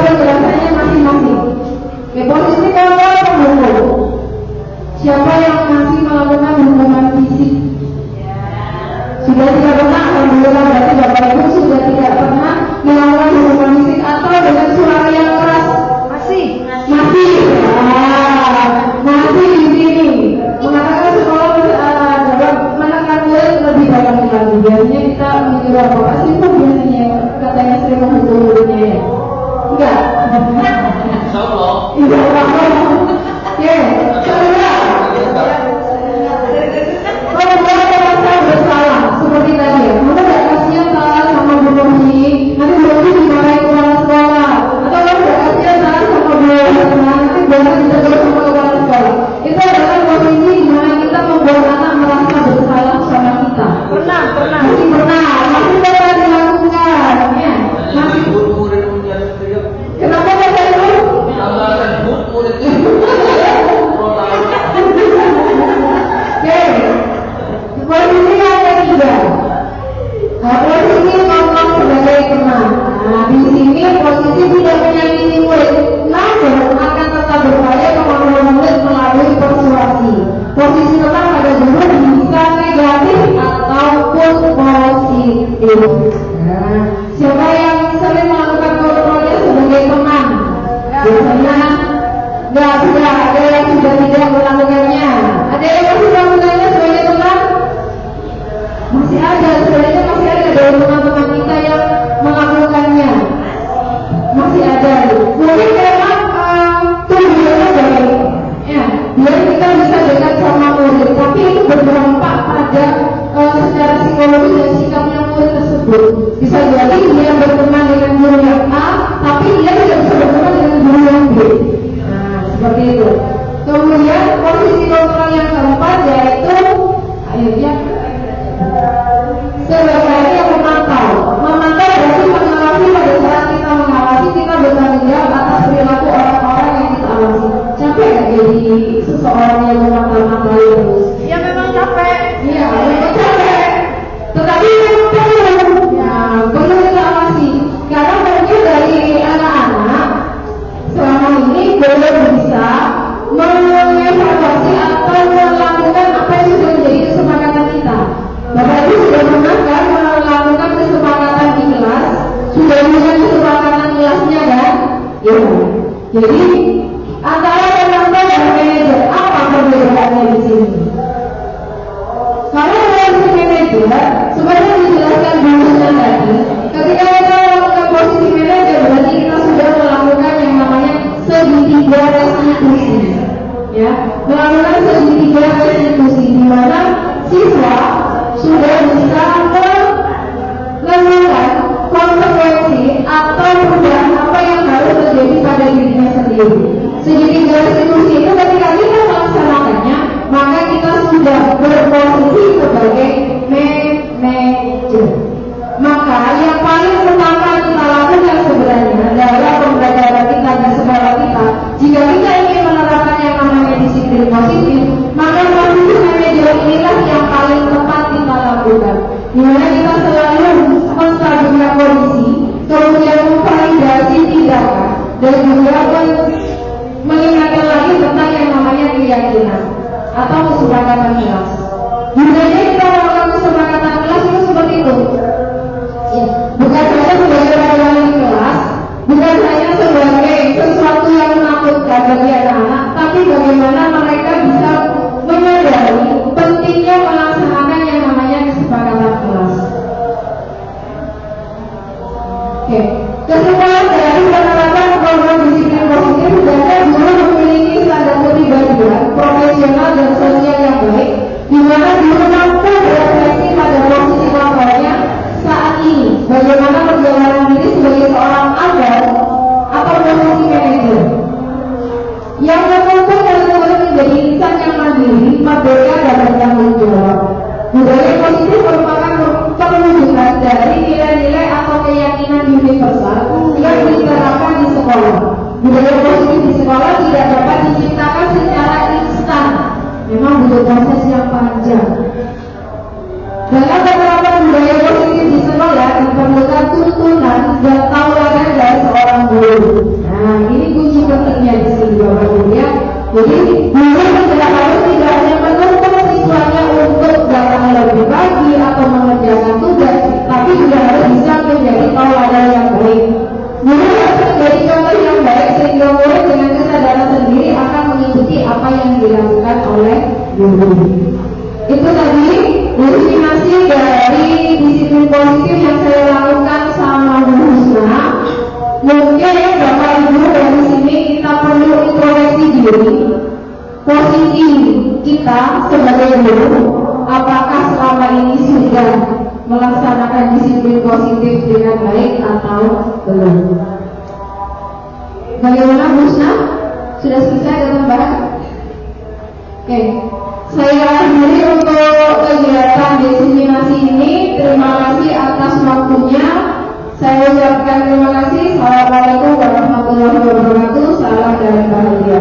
penjelasannya masing-masing. Ya, posisi kontrol pembunuh. Siapa yang masih melakukan hukuman fisik? Sudah tidak pernah, alhamdulillah berarti Bapak Ibu sudah tidak pernah melakukan hukuman fisik atau dengan suara yang keras. Masih di sini mengatakan sekolah dapat menekan murid lebih banyak lagi. Biasanya kita mikir apa sih kok biasanya katanya sering menghukum muridnya ya? Enggak. Insyaallah. Ya, kalau merasa bersalah seperti tadi ya, kamu tidak kasihan salah sama Bu Rosi, nanti Bu Rosi dimarahin kepala sekolah, atau kamu tidak kasihan salah sama Bu Rosi, nanti biasa ditegur sama kepala sekolah. Itu adalah posisi di mana kita membuat anak merasa bersalah sama kita. Masih pernah dilakukan, ya. Masih. Kenapa Bapak Ibu? Posisi yang ketiga, posisi ngomong sebagai teman. Nah, di sini posisi tidak menyakiti murid, namun akan tetap berupaya mengontrol murid melalui persuasi. Posisi tetap pada guru bisa negatif ataupun positif. Nah, siapa yang sering melakukan kontrolnya sebagai teman? Biasanya sudah ada yang sudah tidak melakukannya. Ada yang masih melakukannya sebagai teman? Masih ada, sebenarnya masih ada dari teman-teman kita yang melakukannya. Masih ada. Mungkin memang tujuannya baik, ya, biar kita bisa dekat sama murid. Tapi itu berdampak pada secara psikologis dan sikapnya murid tersebut. Bisa jadi dia berteman dengan guru yang A, tapi dia tidak bisa berteman dengan guru yang B. Nah, seperti itu. Kemudian posisi kontrol yang keempat yaitu akhirnya sebagai yang memantau berarti mengawasi. Pada saat kita mengawasi, kita bertanggung jawab atas perilaku orang-orang yang kita awasi. Capek nggak jadi seseorang yang memantau terus? Ya memang capek. Iya, memang capek. Tetapi memang perlu kita awasi. Karena mungkin dari anak-anak selama ini belum bisa mengevaluasi atau melakukan apa yang sudah menjadi kesepakatan kita. Bapak Ibu sudah pernah kan melakukan kesepakatan di kelas? Sudah punya kesepakatan kelasnya kan? Ya. Jadi antara penonton dan manajer apa perbedaannya di sini? Kalau relasi manajer sebenarnya dijelaskan dulunya tadi. Ketika kita melakukan posisi manajer berarti kita sudah melakukan yang namanya segitiga restitusi. Ya, melakukan segitiga restitusi di mana siswa sudah bisa melakukan konsekuensi atau perubahan apa yang harus terjadi pada dirinya sendiri. Segitiga restitusi itu ketika kita melaksanakannya, maka kita sudah berposisi sebagai manajer. Maka yang paling utama kita lakukan sebenarnya adalah pembelajaran kita di sekolah kita. Jika kita ingin menerapkan yang namanya disiplin positif, maka posisi manajer inilah yang paling tepat kita lakukan. Dimana kita selalu menstabilkan kondisi, kemudian memvalidasi tindakan, dan juga mengingatkan lagi tentang yang namanya keyakinan atau kesepakatan kelas. Biasanya kita melakukan kesepakatan kelas itu seperti itu. Ya, bukan hanya sebagai perjalanan di kelas, bukan hanya sebagai sesuatu yang menakutkan bagi anak-anak, tapi bagaimana mereka bisa menyadari pentingnya melaksanakan yang namanya kesepakatan kelas. Oke, kesimpulan dari penerapan program disiplin positif adalah guru memiliki standar kepribadian profesional dan sosial yang baik menjadi insan yang mandiri, merdeka dan bertanggung jawab. Budaya positif merupakan perwujudan dari nilai-nilai atau keyakinan universal yang diterapkan di sekolah. Budaya positif di sekolah tidak dapat diciptakan secara instan, memang butuh proses yang panjang. Dalam penerapan budaya positif di sekolah diperlukan tuntunan dan tauladan dari seorang guru. Nah, ini kunci pentingnya di sini Bapak Ibu ya. Jadi guru tidak hanya menuntut siswanya untuk datang lebih pagi atau mengerjakan tugas, tapi juga harus bisa menjadi tauladan yang baik. Guru harus menjadi contoh yang baik sehingga murid dengan kesadaran sendiri akan mengikuti apa yang dilakukan oleh guru. Itu tadi definisi dari disiplin positif yang saya lakukan sama Bu Husna. Mungkin Bapak Ibu dari sini kita perlu introspeksi diri. Posisi kita sebagai guru, apakah selama ini sudah melaksanakan disiplin positif dengan baik atau belum? Bagaimana Bu Husna? Sudah selesai ada tambahan? Oke. Saya akhiri untuk kegiatan diseminasi ini. Terima kasih atas waktunya. Saya ucapkan terima kasih. Assalamualaikum warahmatullahi wabarakatuh. Salam dan bahagia.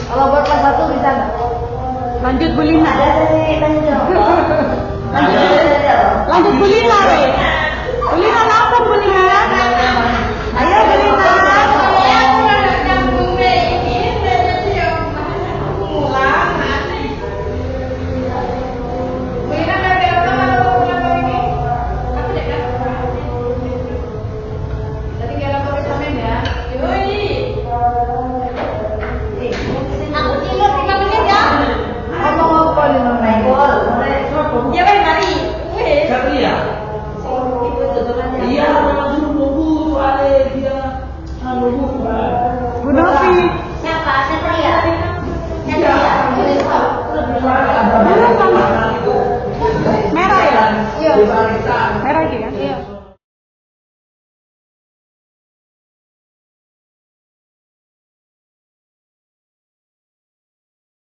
Kalau buat kelas 1 bisa nggak? Lanjut Bu Lina. Lanjut Bu Lina. Bu Lina langsung Bu Lina. Ayo Bu Lina. Bu Novi. Siapa? Satria. Merah ya? Iya.